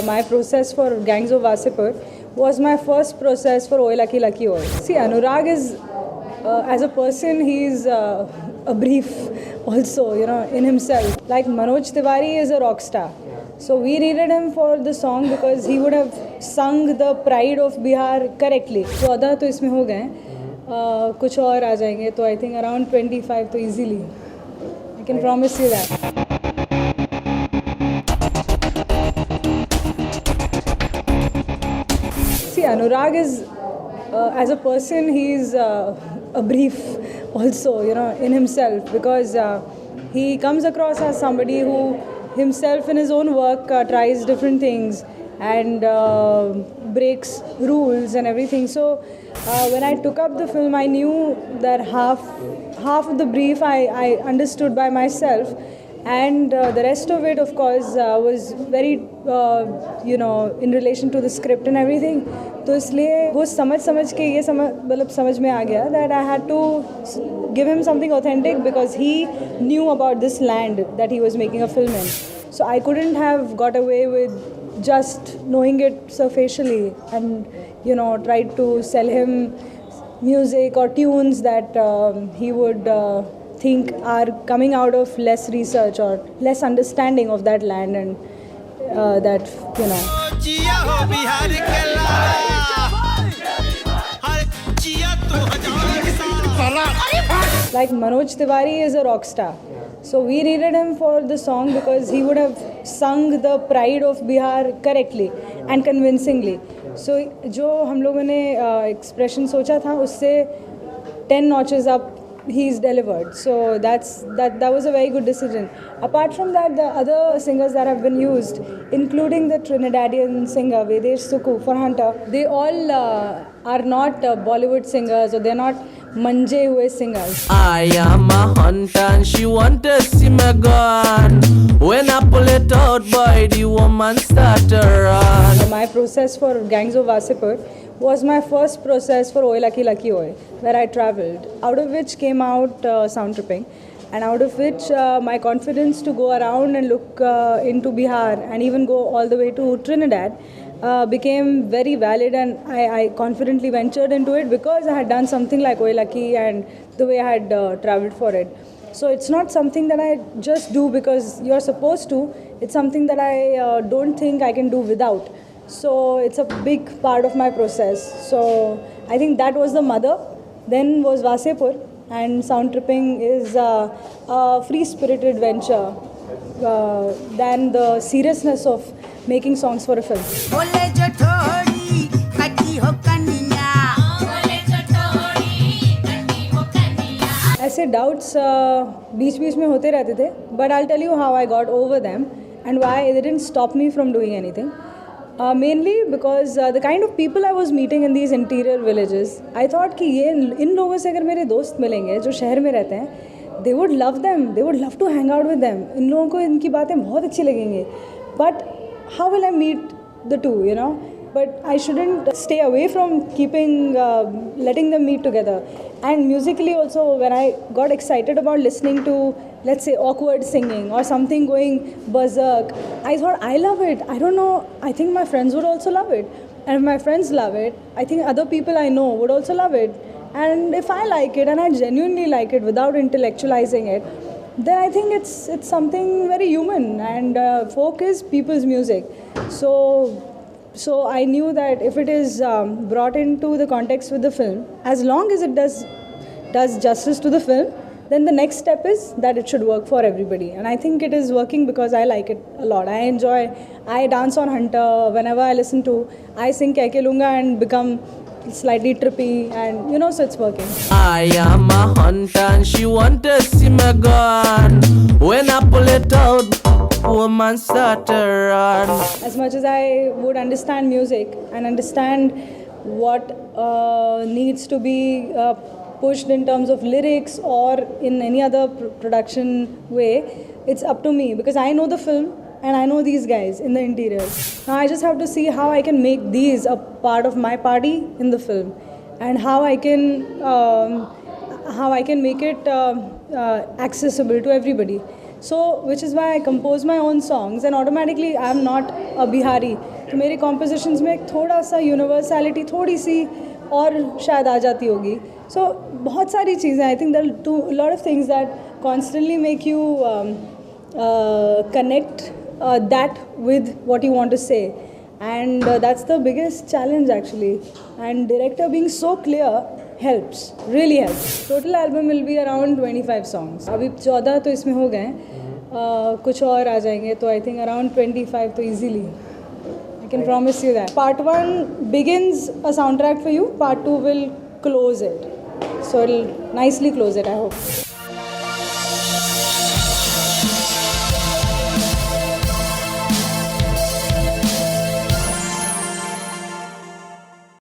my process for Gangs of Wasipur was my first process for Oye Lucky Lucky Oye. See, Anurag is, as a person, he's a brief also, in himself. Like Manoj Tiwari is a rock star. So we needed him for the song because he would have sung the pride of Bihar correctly. 14 तो इसमें हो गए कुछ और आ जाएंगे तो I think around 25 तो easily. I can promise you that. See, Anurag is, as a person, he's a brief also, in himself because he comes across as somebody who himself in his own work tries different things and breaks rules and everything. So when I took up the film, I knew that half of the brief I understood by myself. And the rest of it, of course, was very, in relation to the script and everything. तो इसलिए वो समझ के ये समझ में आ गया that I had to give him something authentic because he knew about this land that he was making a film in. So I couldn't have got away with just knowing it superficially and, tried to sell him music or tunes that he would think are coming out of less research or less understanding of that land and that. Like Manoj Tiwari is a rock star. So we needed him for the song because he would have sung the pride of Bihar correctly and convincingly. So जो हम लोगों ने expression सोचा था उससे 10 notches up he's delivered. So that was a very good decision. Apart from that, the other singers that have been used, including the Trinidadian singer Vedesh Sukhu for Hunter, they all are not Bollywood singers or they're not manje hue singers. I am a hunter and she want to see my gun. When I pull it out, boy, the woman start to run. My process for Gangs of Wasipur was my first process for Oye Lucky Lucky Oye, where I travelled, out of which came out Sound Tripping, and out of which my confidence to go around and look into Bihar and even go all the way to Trinidad became very valid, and I confidently ventured into it because I had done something like Oye Lucky and the way I had travelled for it. So it's not something that I just do because you're supposed to, it's something that I don't think I can do without. So it's a big part of my process. So I think that was the mother. Then was Wasipur, and Sound Tripping is a free-spirited venture than the seriousness of making songs for a film. ऐसे doubts बीच में होते रहते थे, but I'll tell you how I got over them and why they didn't stop me from doing anything. Mainly because the kind of people I was meeting in these interior villages, I thought कि ये इन लोगों से अगर मेरे दोस्त मिलेंगे जो शहर में रहते हैं, they would love them, they would love to hang out with them. इन लोगों को इनकी बातें बहुत अच्छी लगेंगी. But how will I meet the two, But I shouldn't stay away from keeping, letting them meet together. And musically also, when I got excited about listening to, let's say, awkward singing or something going berserk, I thought, I love it. I don't know, I think my friends would also love it. And if my friends love it, I think other people I know would also love it. And if I like it, and I genuinely like it without intellectualizing it, then I think it's something very human. And folk is people's music. So I knew that if it is brought into the context with the film, as long as it does justice to the film, then the next step is that it should work for everybody. And I think it is working because I like it a lot. I dance on Hunter. Whenever I listen to, I sing Keh Ke Lunga and become slightly trippy, and so it's working. I am a hunter and she want to see my gun. When I pull it out, woman start to run. As much as I would understand music and understand what needs to be pushed in terms of lyrics or in any other production way, it's up to me because I know the film and I know these guys in the interiors. Now I just have to see how I can make these a part of my party in the film and how I can make it accessible to everybody. So, which is why I compose my own songs, and automatically I'm not a Bihari. तो मेरी compositions में एक थोड़ा सा universality थोड़ी सी और शायद आ जाती होगी. सो बहुत सारी चीज़ें, I think there to lot of things that constantly make you connect that with what you want to say, and that's the biggest challenge actually. And director being so clear helps, really helps. Total album will be around 25 songs. अभी 14 तो इसमें हो गए हैं, कुछ और आ जाएंगे, तो I think around 25 तो easily. I can promise you that. Part 1 begins a soundtrack for you, part 2 will close it. So it'll nicely close it, I hope.